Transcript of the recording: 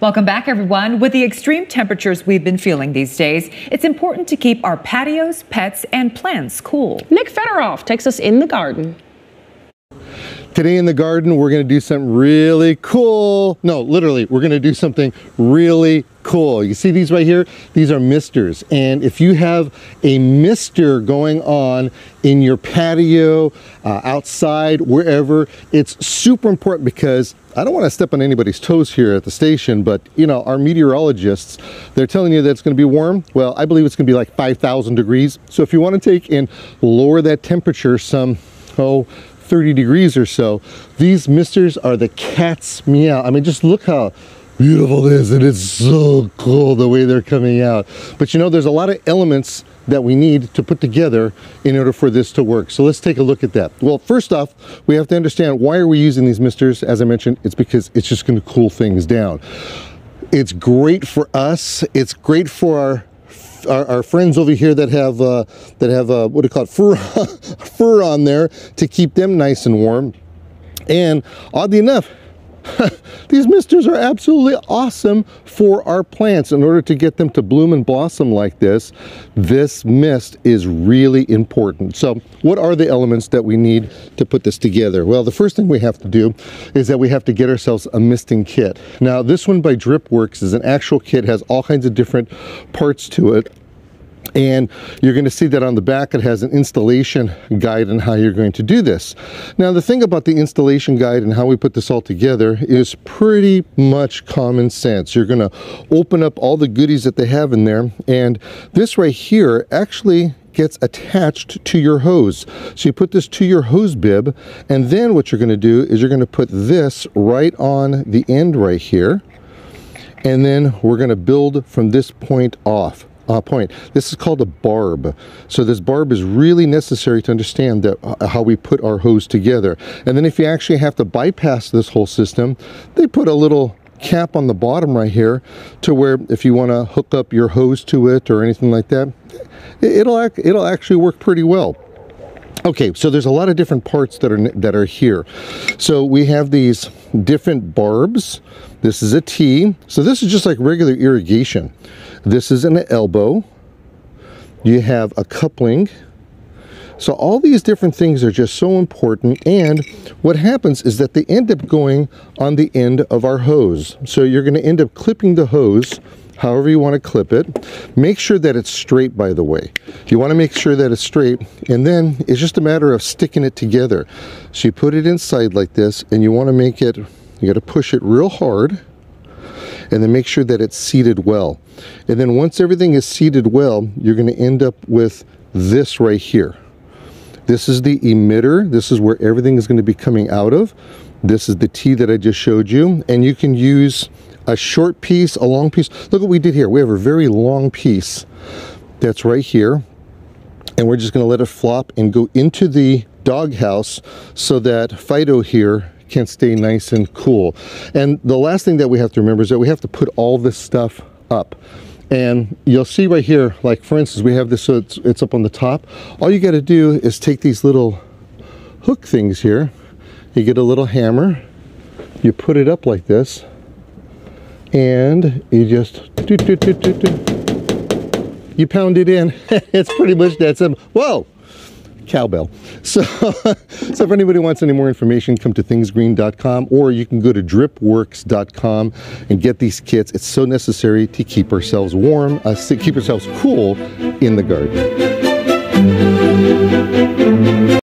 Welcome back, everyone. With the extreme temperatures we've been feeling these days, it's important to keep our patios, pets, and plants cool. Nick Federoff takes us in the garden. Today in the garden, we're going to do something really cool. No, literally, we're going to do something really cool. You see these right here? These are misters. And if you have a mister going on in your patio, outside, wherever, it's super important because I don't want to step on anybody's toes here at the station, but you know, our meteorologists, they're telling you that it's going to be warm. Well, I believe it's going to be like 5,000 degrees. So if you want to take and lower that temperature some, 30 degrees or so, these misters are the cat's meow. I mean, just look how beautiful it is, and it's so cool the way they're coming out. But you know, there's a lot of elements that we need to put together in order for this to work. So let's take a look at that. Well, first off, we have to understand, why are we using these misters? As I mentioned, it's because it's just going to cool things down. It's great for us. It's great for our friends over here that have what do you call it, fur on there, to keep them nice and warm. And oddly enough, these misters are absolutely awesome for our plants. In order to get them to bloom and blossom like this, this mist is really important. So what are the elements that we need to put this together? Well, the first thing we have to do is that we have to get ourselves a misting kit. Now, this one by DripWorks is an actual kit, has all kinds of different parts to it. And you're going to see that on the back it has an installation guide on how you're going to do this. Now, the thing about the installation guide and how we put this all together is pretty much common sense. You're going to open up all the goodies that they have in there, and this right here actually gets attached to your hose. So you put this to your hose bib, and then what you're going to do is you're going to put this right on the end right here, and then we're going to build from this point off. This is called a barb. So this barb is really necessary to understand that how we put our hose together. And then if you actually have to bypass this whole system, they put a little cap on the bottom right here to where if you want to hook up your hose to it or anything like that, it'll actually work pretty well. Okay, so there's a lot of different parts that are here. So we have these different barbs. This is a T. So this is just like regular irrigation. This is an elbow. You have a coupling. So all these different things are just so important, and what happens is that they end up going on the end of our hose. So you're going to end up clipping the hose however you want to clip it. Make sure that it's straight, by the way. You want to make sure that it's straight, and then it's just a matter of sticking it together. So you put it inside like this, and you want to make it, you got to push it real hard, and then make sure that it's seated well. And then once everything is seated well, you're going to end up with this right here. This is the emitter. This is where everything is going to be coming out of. This is the T that I just showed you, and you can use a short piece, a long piece. Look what we did here. We have a very long piece that's right here, and we're just going to let it flop and go into the doghouse so that Fido here can stay nice and cool. And the last thing that we have to remember is that we have to put all this stuff up. And you'll see right here, like for instance, we have this, so it's up on the top. All you got to do is take these little hook things here. You get a little hammer, you put it up like this, and you just you pound it in. It's pretty much that simple. Whoa! Cowbell. So if anybody wants any more information, come to thingsgreen.com, or you can go to dripworks.com and get these kits. It's so necessary to keep ourselves warm, to keep ourselves cool in the garden.